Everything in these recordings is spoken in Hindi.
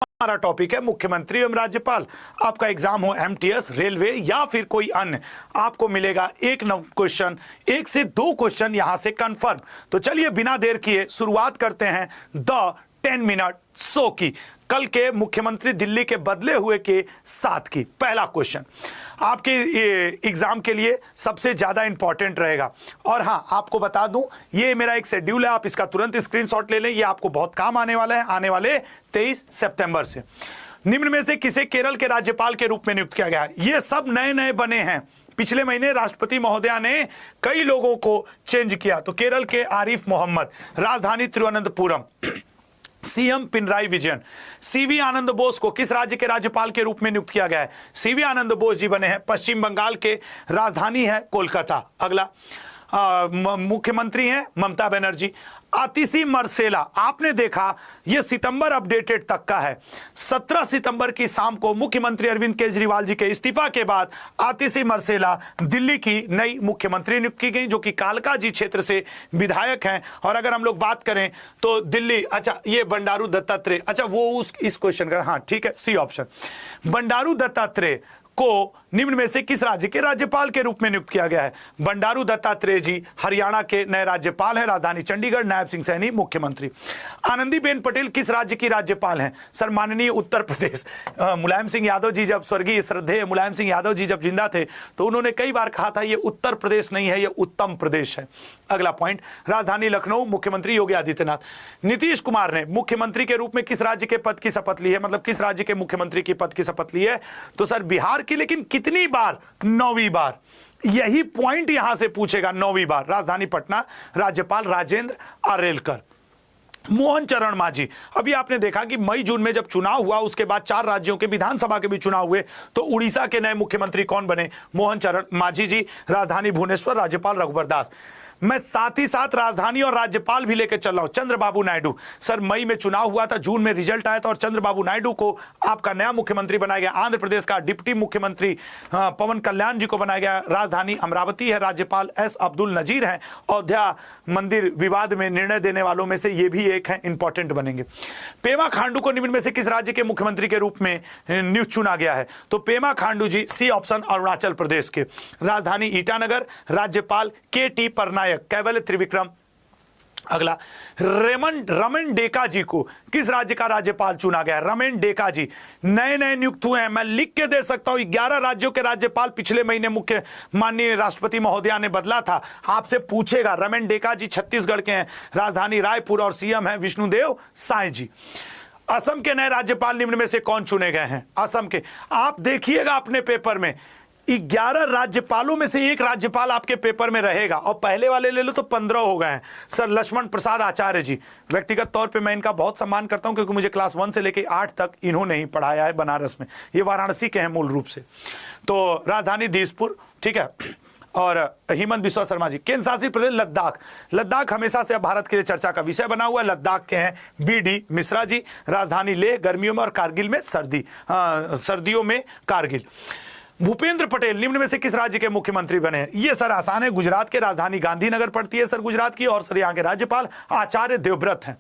हमारा टॉपिक है मुख्यमंत्री एवं राज्यपाल। आपका एग्जाम हो एमटीएस, रेलवे या फिर कोई अन्य, आपको मिलेगा एक क्वेश्चन, 1 से 2 क्वेश्चन यहां से कंफर्म। तो चलिए बिना देर किए शुरुआत करते हैं द 10 मिनट शो की, कल के मुख्यमंत्री दिल्ली के बदले हुए के साथ की। पहला क्वेश्चन आपके एग्जाम के लिए सबसे ज्यादा इंपॉर्टेंट रहेगा। और हां, आपको बता दूं, ये मेरा एक शेड्यूल है, आप इसका तुरंत स्क्रीनशॉट ले लें, ये आपको बहुत काम आने वाला है आने वाले 23 सितंबर से। निम्न में से किसे केरल के राज्यपाल के रूप में नियुक्त किया गया है? ये सब नए नए बने हैं। पिछले महीने राष्ट्रपति महोदया ने कई लोगों को चेंज किया। तो केरल के आरिफ मोहम्मद, राजधानी तिरुवनंतपुरम, सीएम पिनराई विजयन। सीवी आनंद बोस को किस राज्य के राज्यपाल के रूप में नियुक्त किया गया है? सीवी आनंद बोस जी बने हैं पश्चिम बंगाल के, राजधानी है कोलकाता। अगला मुख्यमंत्री हैं ममता बनर्जी। आतिशी मर्सेला, आपने देखा यह सितंबर अपडेटेड तक का है। 17 सितंबर की शाम को मुख्यमंत्री अरविंद केजरीवाल जी के इस्तीफा के बाद आतिशी मर्सेला दिल्ली की नई मुख्यमंत्री नियुक्त की गई, जो कि कालका जी क्षेत्र से विधायक हैं। और अगर हम लोग बात करें तो दिल्ली, अच्छा ये बंडारू दत्तात्रेय, अच्छा वो इस क्वेश्चन का, हाँ ठीक है, सी ऑप्शन। बंडारू दत्तात्रेय को निम्न में से किस राज्य के राज्यपाल के रूप में नियुक्त किया गया है? बंडारू दत्तात्रेय जी हरियाणा के नए राज्यपाल हैं, राजधानी चंडीगढ़, नायब सिंह सैनी मुख्यमंत्री। आनंदीबेन पटेल किस राज्य की राज्यपाल हैं? सर माननीय उत्तर प्रदेश। मुलायम सिंह यादव जी जब, स्वर्गीय श्रद्धेय मुलायम सिंह यादव जी जब जिंदा थे तो उन्होंने कई बार कहा था ये उत्तर प्रदेश नहीं है, ये उत्तम प्रदेश है। अगला पॉइंट, राजधानी लखनऊ, मुख्यमंत्री योगी आदित्यनाथ। नीतीश कुमार ने मुख्यमंत्री के रूप में किस राज्य के पद की शपथ ली है? मतलब किस राज्य के मुख्यमंत्री की पद की शपथ ली है? तो सर बिहार की, लेकिन कितनी बार? 9वीं बार। यही पॉइंट यहां से पूछेगा, 9वीं बार। राजधानी पटना, राज्यपाल राजेंद्र आरेलकर। मोहन चरण मांझी, अभी आपने देखा कि मई जून में जब चुनाव हुआ उसके बाद 4 राज्यों के विधानसभा के भी चुनाव हुए, तो उड़ीसा के नए मुख्यमंत्री कौन बने? मोहन चरण मांझी जी। राजधानी भुवनेश्वर, राज्यपाल रघुवर दास। मैं साथ ही साथ राजधानी और राज्यपाल भी लेकर चल रहा हूं, चंद्रबाबू नायडू। सर मई में चुनाव हुआ था, जून में रिजल्ट आया था और चंद्रबाबू नायडू को आपका नया मुख्यमंत्री बनाया गया। आंध्र प्रदेश का डिप्टी मुख्यमंत्री पवन कल्याण जी को बनाया गया। राजधानी अमरावती है, राज्यपाल एस अब्दुल नजीर हैं। अयोध्या मंदिर विवाद में निर्णय देने वालों में से ये भी एक है, इंपॉर्टेंट बनेंगे। पेमा खांडू को निम्न में से किस राज्य के मुख्यमंत्री के रूप में नियुक्त चुना गया है? तो पेमा खांडू जी, सी ऑप्शन, अरुणाचल प्रदेश के। राजधानी ईटानगर, राज्यपाल के.टी. परनायक, कैवल्य त्रिविक्रम। अगला, रमन डेका जी को किस राज्य का राज्यपाल चुना गया? रमन डेका जी नए नए नियुक्त हुए हैं, मैं लिख के दे सकता हूं। 11 राज्यों के राज्यपाल पिछले महीने मुख्य माननीय राष्ट्रपति महोदया ने बदला था। आपसे पूछेगा, रमन डेका जी छत्तीसगढ़ के हैं, राजधानी रायपुर, और सीएम है विष्णुदेव साय जी। असम के नए राज्यपाल निम्न में से कौन चुने गए हैं? असम के, आप देखिएगा अपने पेपर में 11 राज्यपालों में से एक राज्यपाल आपके पेपर में रहेगा, और पहले वाले ले लो तो 15 हो गए हैं। सर लक्ष्मण प्रसाद आचार्य जी, व्यक्तिगत तौर पे मैं इनका बहुत सम्मान करता हूं, क्योंकि मुझे क्लास 1 से लेकर 8 तक इन्होंने ही पढ़ाया है बनारस में। ये वाराणसी के हैं मूल रूप से। तो राजधानी दिसपुर, ठीक है। और हेमंत बिस्वा शर्मा जी, केंद्र शासित प्रदेश लद्दाख। लद्दाख हमेशा से भारत के लिए चर्चा का विषय बना हुआ है। लद्दाख के हैं बी.डी. मिश्रा जी। राजधानी लेह, गर्मियों में, और कारगिल में सर्दियों में कारगिल। भूपेंद्र पटेल निम्न में से किस राज्य के मुख्यमंत्री बने हैं? ये सर आसान है, गुजरात के। राजधानी गांधीनगर पड़ती है सर गुजरात की, और सर यहाँ के राज्यपाल आचार्य देवव्रत हैं।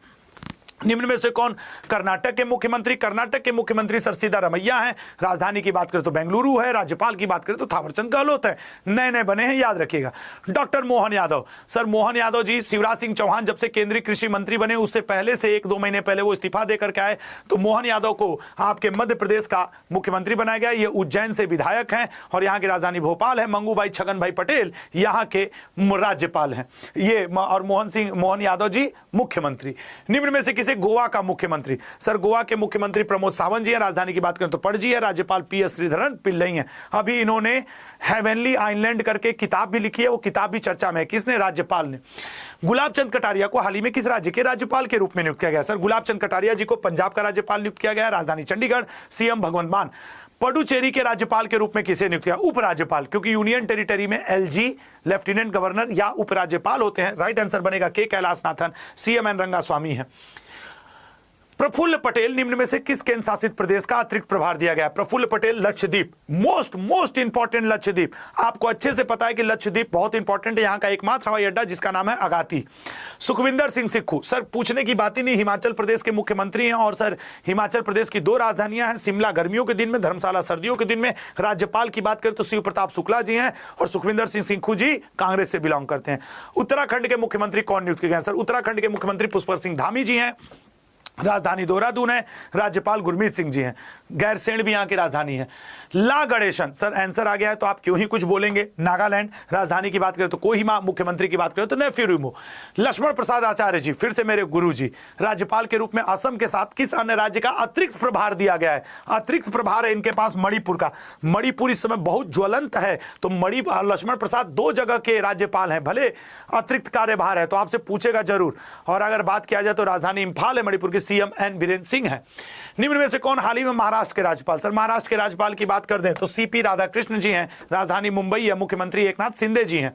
निम्न में से कौन कर्नाटक के मुख्यमंत्री? कर्नाटक के मुख्यमंत्री सर सिद्धारमैया हैं। राजधानी की बात करें तो बेंगलुरु है, राज्यपाल की बात करें तो थावरचंद गहलोत है। नए नए बने हैं, याद रखिएगा। डॉक्टर मोहन यादव, सर मोहन यादव जी शिवराज सिंह चौहान जब से केंद्रीय कृषि मंत्री बने उससे पहले से 1-2 महीने पहले वो इस्तीफा देकर के आए, तो मोहन यादव को आपके मध्य प्रदेश का मुख्यमंत्री बनाया गया। ये उज्जैन से विधायक हैं और यहाँ की राजधानी भोपाल है। मंगूभाई छगन भाई पटेल यहाँ के राज्यपाल हैं ये, और मोहन यादव जी मुख्यमंत्री। निम्न में से किसे गोवा का मुख्यमंत्री? सर गोवा के मुख्यमंत्री प्रमोद सावंत जी हैं। राजधानी की बात करें तो पणजी है। राज्यपाल पी.एस. श्रीधरन पिल्लई हैं। अभी इन्होंने हेवनली आइलैंड करके किताब भी लिखी है, वो किताब भी चर्चा में है। किसने? राज्यपाल ने। गुलाब चंद कटारिया को हाल ही में किस राज्य के राज्यपाल के रूप में नियुक्त किया गया? सर गुलाब चंद कटारिया जी को पंजाब का राज्यपाल नियुक्त किया गया। राजधानी चंडीगढ़, सीएम भगवंत मान। पुडुचेरी के राज्यपाल के रूप में किसे नियुक्त किया? उपराज्यपाल, क्योंकि यूनियन टेरिटरी में एलजी लेफ्टिनेंट गवर्नर या उपराज्यपाल होते हैं। राइट आंसर बनेगा के कैलाशनाथन। सीएम एन रंगास्वामी है। प्रफुल्ल पटेल निम्न में से किस केंद्र शासित प्रदेश का अतिरिक्त प्रभार दिया गया है? Praful Patel Lakshadweep, most important Lakshadweep. आपको अच्छे से पता है कि लक्षद्वीप बहुत इंपॉर्टेंट है, यहां का एकमात्र हवाई अड्डा जिसका नाम है अगाती। सुखविंदर सिंह सुक्खू, सर पूछने की बात ही नहीं, हिमाचल प्रदेश के मुख्यमंत्री हैं और सर हिमाचल प्रदेश की दो राजधानियां हैं, शिमला गर्मियों के दिन में, धर्मशाला सर्दियों के दिन में। राज्यपाल की बात करें तो शिव प्रताप शुक्ला जी हैं और सुखविंदर सिंह सुक्खू जी कांग्रेस से बिलोंग करते हैं। उत्तराखंड के मुख्यमंत्री कौन नियुक्त किए गए? सर उत्तराखंड के मुख्यमंत्री पुष्कर सिंह धामी जी हैं, राजधानी देहरादून है, राज्यपाल गुरमीत सिंह जी हैं, गैरसैंण भी यहाँ की राजधानी है। ला गणेशन, सर आंसर आ गया है तो आप क्यों ही कुछ बोलेंगे, नागालैंड। राजधानी की बात करें तो कोहिमा, मुख्यमंत्री की बात करें तो नेफिरुमो। लक्ष्मण प्रसाद आचार्य जी, फिर से मेरे गुरु जी, राज्यपाल के रूप में असम के साथ किस अन्य राज्य का अतिरिक्त प्रभार दिया गया है? अतिरिक्त प्रभार है इनके पास मणिपुर का। मणिपुर इस समय बहुत ज्वलंत है, तो लक्ष्मण प्रसाद दो जगह के राज्यपाल हैं, भले अतिरिक्त कार्यभार है तो आपसे पूछेगा जरूर। और अगर बात किया जाए तो राजधानी इंफाल है मणिपुर की, सीएम एन बीरेन सिंह है। निम्न में से कौन हाल ही में महाराष्ट्र के राज्यपाल? सर महाराष्ट्र के राज्यपाल की बात कर दें तो सीपी राधाकृष्ण जी हैं, राजधानी मुंबई है, मुख्यमंत्री एकनाथ शिंदे जी हैं।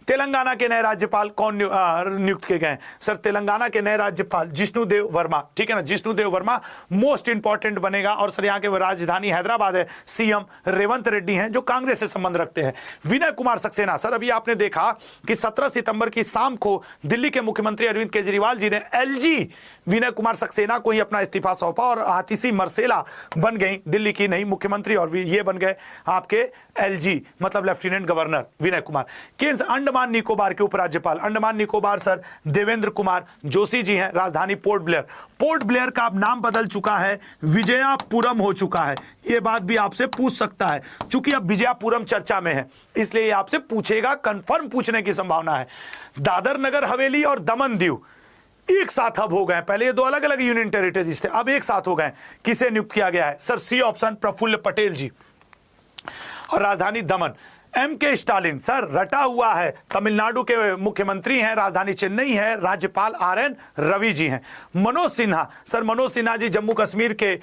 तेलंगाना के नए राज्यपाल कौन नियुक्त किए गए? सर तेलंगाना के नए राज्यपाल जिष्णुदेव वर्मा, ठीक है ना, जिष्णुदेव वर्मा मोस्ट इंपॉर्टेंट बनेगा। और सर यहाँ के राजधानी हैदराबाद है, सीएम रेवंत रेड्डी हैं जो कांग्रेस से संबंध रखते हैं। विनय कुमार सक्सेना, सर अभी आपने देखा कि 17 सितंबर की शाम को दिल्ली के मुख्यमंत्री अरविंद केजरीवाल जी ने एलजी विनय कुमार सक्सेना को ही अपना इस्तीफा सौंपा और आतिशी मर्सेला बन गई दिल्ली की नई मुख्यमंत्री और ये बन गए आपके एलजी मतलब लेफ्टिनेंट गवर्नर विनय कुमार। केंद्र अंडमान निकोबार के उपराज्यपाल, अंडमान निकोबार सर देवेंद्र कुमार जोशी जी हैं, राजधानी पोर्ट ब्लेयर। पोर्ट ब्लेयर का अब नाम बदल चुका है, विजयापुरम हो चुका है। ये बात भी आपसे पूछ सकता है, चूंकि अब विजयापुरम चर्चा में है इसलिए आपसे पूछेगा, कंफर्म पूछने की संभावना है। दादर नगर हवेली और दमन दीव एक साथ अब हो गए, पहले ये दो अलग अलग यूनियन टेरिटरीज थे, अब एक साथ हो गए। किसे नियुक्त किया गया है? Sir C option, Praful Patel ji. और राजधानी दमन एम के स्टालिन, सर रटा हुआ है, तमिलनाडु के मुख्यमंत्री हैं, राजधानी चेन्नई है, राज्यपाल आर.एन. रवि जी हैं। मनोज सिन्हा, सर मनोज सिन्हा जी जम्मू कश्मीर के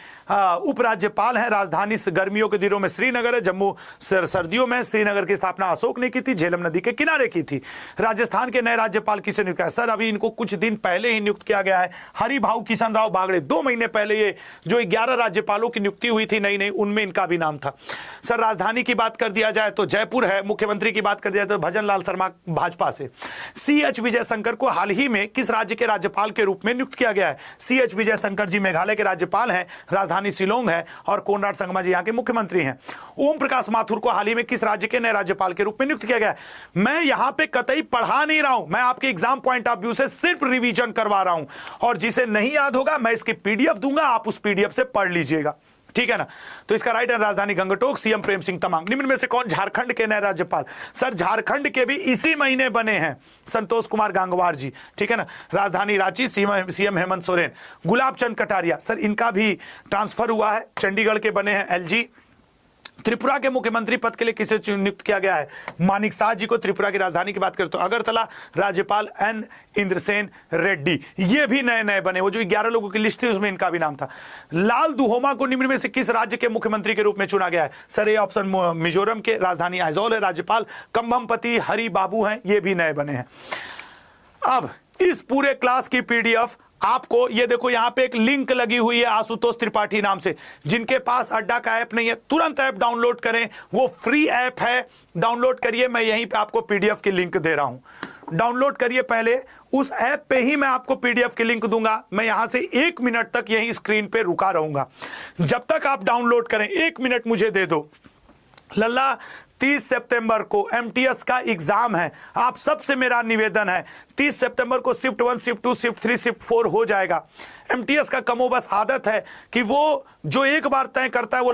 उपराज्यपाल हैं, राजधानी गर्मियों के दिनों में श्रीनगर है, जम्मू सर्दियों में श्रीनगर की स्थापना अशोक ने की थी, झेलम नदी के किनारे की थी। राजस्थान के नए राज्यपाल किसे नियुक्त किया? सर अभी इनको कुछ दिन पहले ही नियुक्त किया गया है, हरिभाऊ किशन राव बागड़े। 2 महीने पहले ये जो 11 राज्यपालों की नियुक्ति हुई थी नई नई, उनमें इनका भी नाम था। सर राजधानी की बात कर दिया जाए तो जयपुर है, मुख्यमंत्री की बात कर दिया तो भजन लाल शर्मा भाजपा से। सीएच विजय शंकर को हाल ही में किस राज्य के राज्यपाल के रूप में नियुक्त किया गया है? सीएच विजय शंकर जी मेघालय के राज्यपाल हैं, राजधानी शिलोंग है और कोनराड संगमा जी यहां के मुख्यमंत्री हैं। ओम प्रकाश माथुर को हाल ही में किस राज्य के नए राज्यपाल के रूप में नियुक्त किया गया है? मैं यहां पे कतई पढ़ा नहीं रहा हूं, मैं आपके एग्जाम पॉइंट ऑफ व्यू से सिर्फ रिवीजन करवा रहा हूं और जिसे नहीं याद होगा मैं इसकी पीडीएफ दूंगा, आप उस पीडीएफ से पढ़ लीजिएगा, ठीक है ना। तो इसका राइट है राजधानी गंगटोक, सीएम प्रेम सिंह तमांग। निम्न में से कौन झारखंड के नए राज्यपाल? सर झारखंड के भी इसी महीने बने हैं, संतोष कुमार गंगवार जी, ठीक है ना, राजधानी रांची, सीएम हेमंत सोरेन। गुलाब चंद कटारिया, सर इनका भी ट्रांसफर हुआ है, चंडीगढ़ के बने हैं, एलजी। त्रिपुरा के मुख्यमंत्री पद के लिए किसे नियुक्त किया गया है? मानिक शाह जी को। त्रिपुरा की राजधानी की बात करें तो अगरतला, राज्यपाल एन इंद्रसेन रेड्डी, ये भी नए नए बने, वो जो 11 लोगों की लिस्ट थी उसमें इनका भी नाम था। लाल दुहोमा को निम्न में से किस राज्य के मुख्यमंत्री के रूप में चुना गया है? सर ये ऑप्शन मिजोरम के, राजधानी आइजोल है, राज्यपाल कंभमपति हरि बाबू हैं, ये भी नए बने हैं। अब इस पूरे क्लास की पीडीएफ आपको, ये देखो यहां पे एक लिंक लगी हुई है आशुतोष त्रिपाठी नाम से, जिनके पास अड्डा का ऐप नहीं है तुरंत ऐप डाउनलोड करें, वो फ्री ऐप है, डाउनलोड करिए। मैं यहीं पे आपको पीडीएफ की लिंक दे रहा हूं, डाउनलोड करिए पहले, उस ऐप पे ही मैं आपको पीडीएफ की लिंक दूंगा। मैं यहां से 1 मिनट तक यहीं स्क्रीन पे रुका रहूंगा, जब तक आप डाउनलोड करें 1 मिनट मुझे दे दो। लल्ला 30 सितंबर को एमटीएस का एग्जाम है, आप सबसे मेरा निवेदन है 30 सितंबर को शिफ्ट 1, शिफ्ट 2, शिफ्ट 3, शिफ्ट 4 हो जाएगा। एमटीएस का कमोबस आदत है कि वो जो एक बार तय करता है वो